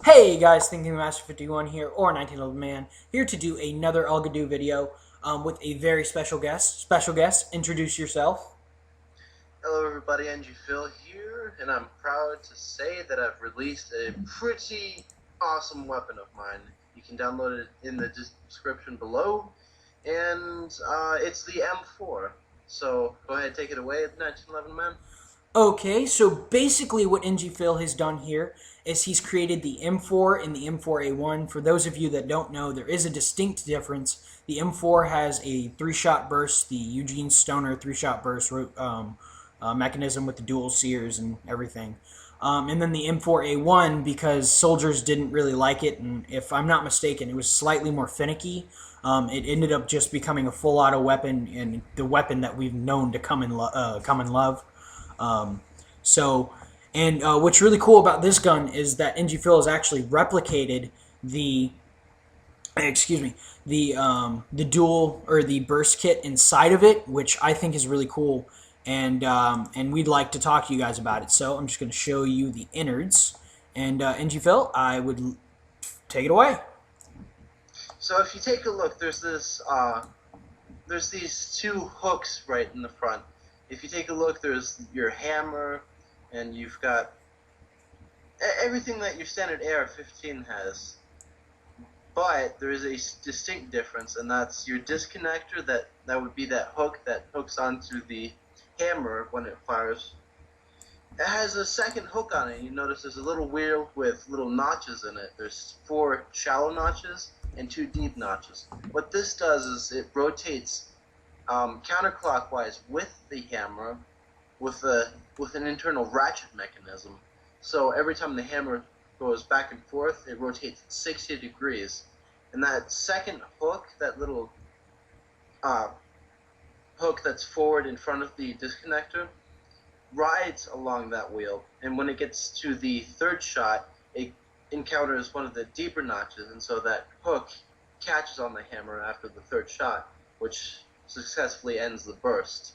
Hey guys, Thinking Master 51 here, or 1911 Man, here to do another Algodoo video with a very special guest. Special guest, introduce yourself. Hello everybody, Ngphil here, and I'm proud to say that I've released a pretty awesome weapon of mine. You can download it in the description below, and it's the M4. So go ahead, take it away, 1911 Man. Okay, so basically what Ngphil has done here is he's created the M4 and the M4a1. For those of you that don't know, there is a distinct difference. The M4 has a 3-shot burst, the Eugene Stoner 3-shot burst mechanism with the dual sears and everything. And then the M4a1, because soldiers didn't really like it, and if I'm not mistaken, it was slightly more finicky. It ended up just becoming a full auto weapon, and the weapon that we've known to come and love. What's really cool about this gun is that Ngphil has actually replicated the dual or the burst kit inside of it, which I think is really cool, and we'd like to talk to you guys about it. So I'm just going to show you the innards, and Ngphil, I would take it away. So if you take a look, there's these two hooks right in the front. If you take a look, there's your hammer, and you've got everything that your standard AR-15 has. But there is a distinct difference, and that's your disconnector. That would be that hook that hooks onto the hammer when it fires. It has a second hook on it. You notice there's a little wheel with little notches in it. There's 4 shallow notches and 2 deep notches. What this does is it rotates counterclockwise with the hammer with an internal ratchet mechanism. So every time the hammer goes back and forth, it rotates 60 degrees. And that second hook, that little hook that's forward in front of the disconnector, rides along that wheel. And when it gets to the 3rd shot, it encounters one of the deeper notches, and so that hook catches on the hammer after the 3rd shot, which successfully ends the burst.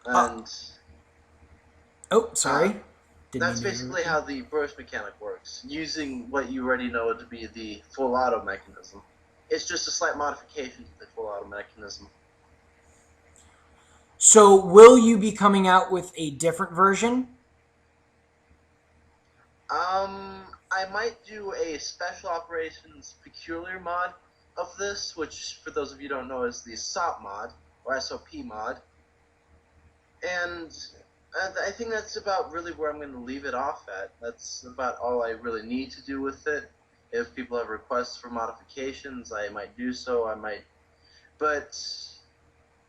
And that's basically how the burst mechanic works, using what you already know to be the full auto mechanism. It's just a slight modification to the full auto mechanism. So will you be coming out with a different version? I might do a special operations peculiar mod of this, which for those of you who don't know is the SOP mod, or SOP mod. And I think that's about really where I'm going to leave it off at. That's about all I really need to do with it. If people have requests for modifications, I might do so. But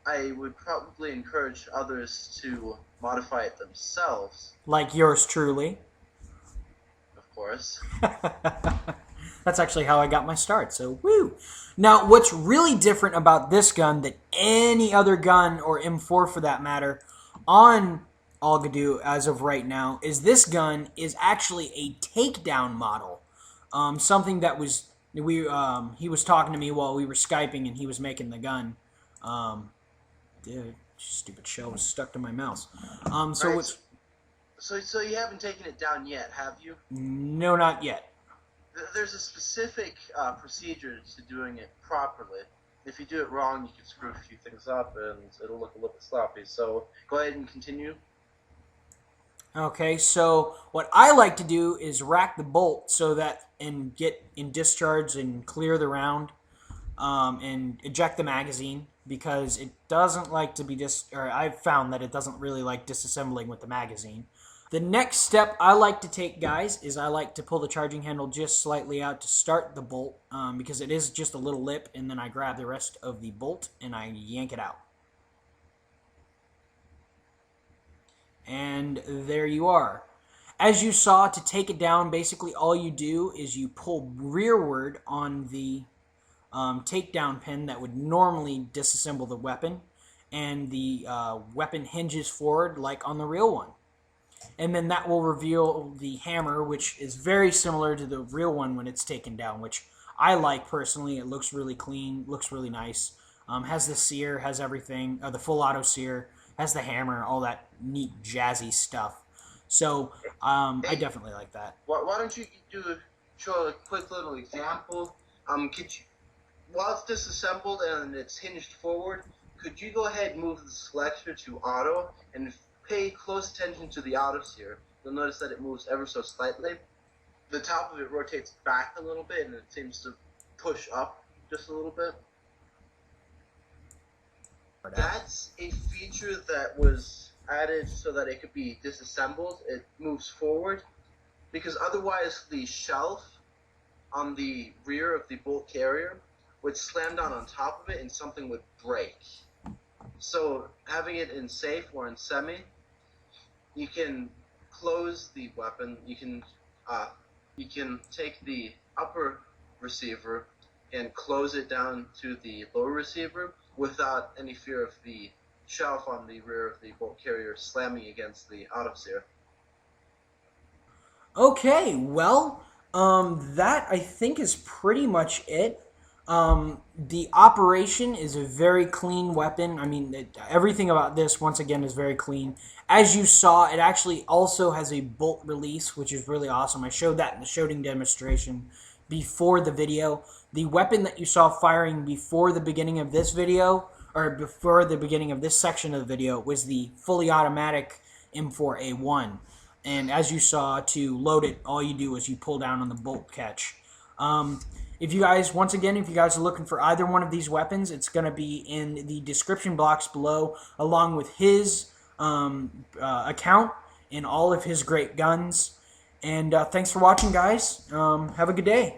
I would probably encourage others to modify it themselves, Like yours truly. of course. That's actually how I got my start, so woo! Now, what's really different about this gun than any other gun, or M4 for that matter, on Algodoo as of right now, is this gun is actually a takedown model. Something that was, he was talking to me while we were Skyping and he was making the gun. Dude, stupid shell was stuck to my mouse. So Right. what's... So you haven't taken it down yet, have you? No, not yet. There's a specific procedure to doing it properly. If you do it wrong, you can screw a few things up, and it'll look a little bit sloppy. So go ahead and continue. Okay, so what I like to do is rack the bolt so that and get in discharge and clear the round, and eject the magazine because it doesn't like to be or I've found that it doesn't really like disassembling with the magazine. The next step I like to take, guys, is I like to pull the charging handle just slightly out to start the bolt, because it is just a little lip, and then I grab the rest of the bolt and I yank it out. And there you are. As you saw, to take it down, basically all you do is you pull rearward on the takedown pin that would normally disassemble the weapon, and the weapon hinges forward like on the real one. And then that will reveal the hammer, which is very similar to the real one when it's taken down, which I like personally. It looks really clean, looks really nice. Has the sear, has everything, the full auto sear, has the hammer, all that neat jazzy stuff. So I definitely like that. Why don't you show a quick little example? Could you, while it's disassembled and it's hinged forward, could you go ahead and move the selector to auto and pay close attention to the auto sear? You'll notice that it moves ever so slightly. The top of it rotates back a little bit, and it seems to push up just a little bit. That's a feature that was added so that it could be disassembled. It moves forward, because otherwise the shelf on the rear of the bolt carrier would slam down on top of it and something would break. So having it in safe or in semi, you can close the weapon. You can take the upper receiver and close it down to the lower receiver without any fear of the shelf on the rear of the bolt carrier slamming against the autoseer. Okay, well, that I think is pretty much it. The operation is a very clean weapon. I mean, everything about this, once again, is very clean. As you saw, it actually also has a bolt release, which is really awesome. I showed that in the shooting demonstration before the video. The weapon that you saw firing before the beginning of this video, or before the beginning of this section of the video, was the fully automatic M4a1. And as you saw, to load it, all you do is you pull down on the bolt catch. If you guys, once again, if you guys are looking for either one of these weapons, it's going to be in the description box below, along with his account and all of his great guns. And thanks for watching, guys. Have a good day.